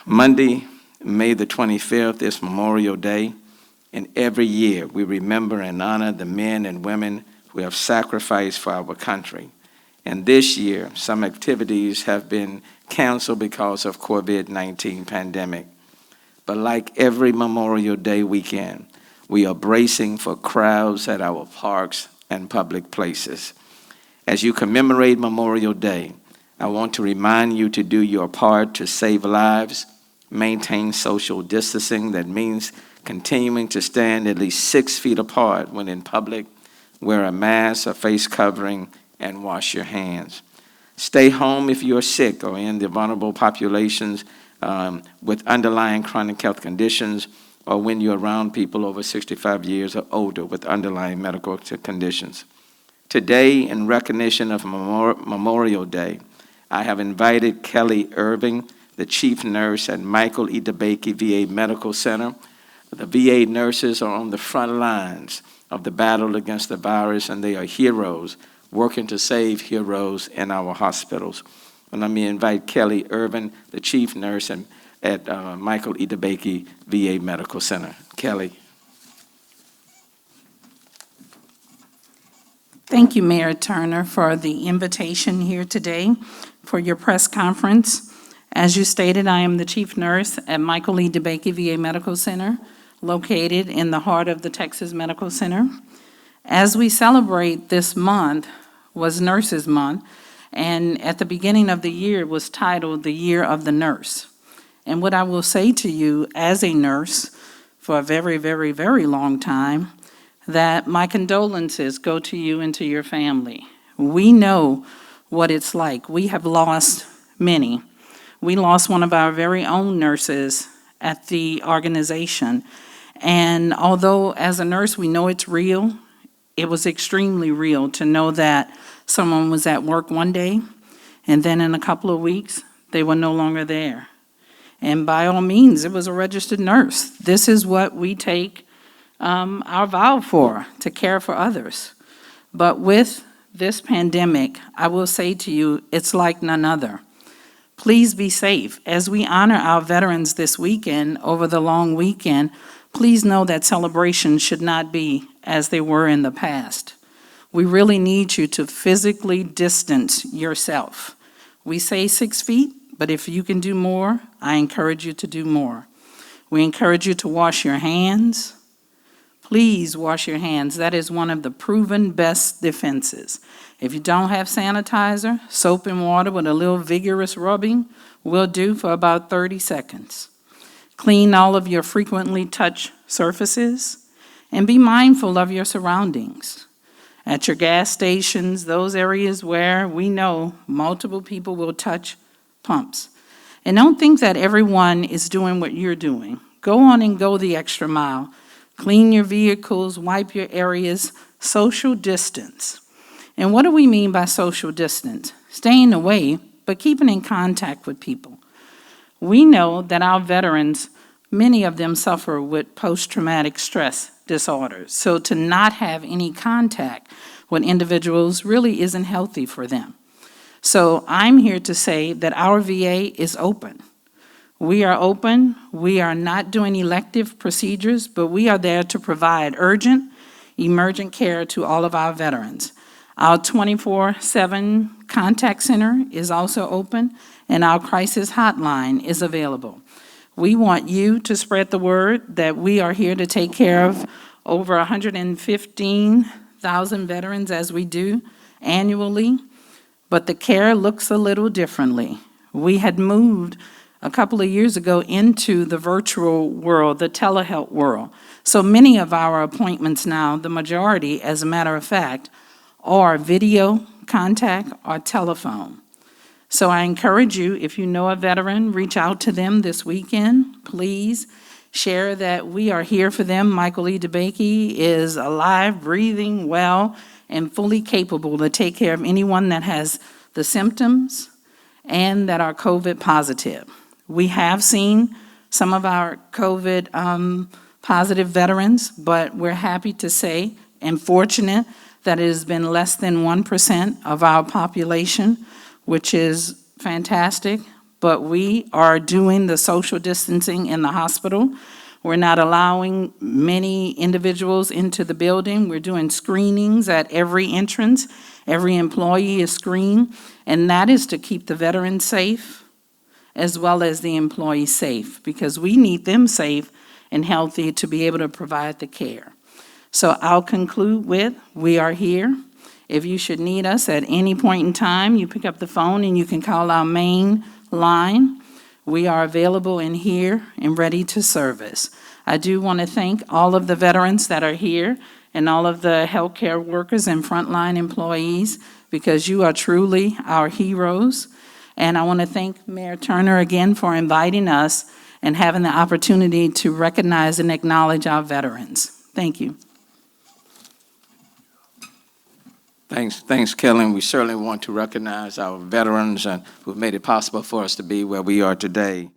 Monday, May the 25th is Memorial Day, and every year we remember and honor the men and women who have sacrificed for our country. And this year, some activities have been canceled because of COVID-19 pandemic. But like every Memorial Day weekend, we are bracing for crowds at our parks and public places. As you commemorate Memorial Day, I want to remind you to do your part to save lives, maintain social distancing. That means continuing to stand at least 6 feet apart when in public, wear a mask, a face covering, and wash your hands. Stay home if you're sick or in the vulnerable populations with underlying chronic health conditions, or when you're around people over 65 years or older with underlying medical conditions. Today, in recognition of Memorial Day, I have invited Kelly Irving, the chief nurse at Michael E. DeBakey VA Medical Center. The VA nurses are on the front lines of the battle against the virus, and they are heroes working to save heroes in our hospitals. And let me invite Kelly Irving, the chief nurse at Michael E. DeBakey VA Medical Center. Kelly. Thank you, Mayor Turner, for the invitation here today for your press conference. As you stated, I am the chief nurse at Michael E. DeBakey VA Medical Center, located in the heart of the Texas Medical Center. As we celebrate this month was Nurses Month, and at the beginning of the year it was titled the Year of the Nurse. And what I will say to you as a nurse for a very, very, very long time, that my condolences go to you and to your family. We know what it's like. We have lost many. We lost one of our very own nurses at the organization. And although as a nurse we know it's real, it was extremely real to know that someone was at work one day and then in a couple of weeks they were no longer there. And by all means, it was a registered nurse. This is what we take our vow for, to care for others. But with this pandemic, I will say to you, it's like none other. Please be safe. As we honor our veterans this weekend, over the long weekend, please know that celebrations should not be as they were in the past. We really need you to physically distance yourself. We say 6 feet, but if you can do more, I encourage you to do more. We encourage you to wash your hands. Please wash your hands. That is one of the proven best defenses. If you don't have sanitizer, soap and water with a little vigorous rubbing will do for about 30 seconds. Clean all of your frequently touched surfaces and be mindful of your surroundings. At your gas stations, those areas where we know multiple people will touch pumps. And don't think that everyone is doing what you're doing. Go on and go the extra mile. Clean your vehicles, wipe your areas, social distance. And what do we mean by social distance? Staying away, but keeping in contact with people. We know that our veterans, many of them suffer with post-traumatic stress disorders. So to not have any contact with individuals really isn't healthy for them. So I'm here to say that our VA is open. We are open. We are not doing elective procedures, but we are there to provide urgent, emergent care to all of our veterans. Our 24/7 contact center is also open, and our crisis hotline is available. We want you to spread the word that we are here to take care of over 115,000 veterans as we do annually, but the care looks a little differently. We had moved a couple of years ago into the virtual world, the telehealth world. So many of our appointments now, the majority, as a matter of fact, are video contact or telephone. So I encourage you, if you know a veteran, reach out to them this weekend. Please share that we are here for them. Michael E. DeBakey is alive, breathing, well, and fully capable to take care of anyone that has the symptoms and that are COVID positive. We have seen some of our COVID positive veterans, but we're happy to say and fortunate that it has been less than 1% of our population, which is fantastic. but we are doing the social distancing in the hospital. We're not allowing many individuals into the building. We're doing screenings at every entrance. Every employee is screened, and that is to keep the veterans safe as well as the employees safe, because we need them safe and healthy to be able to provide the care. So I'll conclude with, we are here. If you should need us at any point in time, you pick up the phone and you can call our main line. We are available in here and ready to service. I do want to thank all of the veterans that are here and all of the healthcare workers and frontline employees, because you are truly our heroes. And I want to thank Mayor Turner again for inviting us and having the opportunity to recognize and acknowledge our veterans. Thank you. Thanks, Kellen. We certainly want to recognize our veterans who've made it possible for us to be where we are today.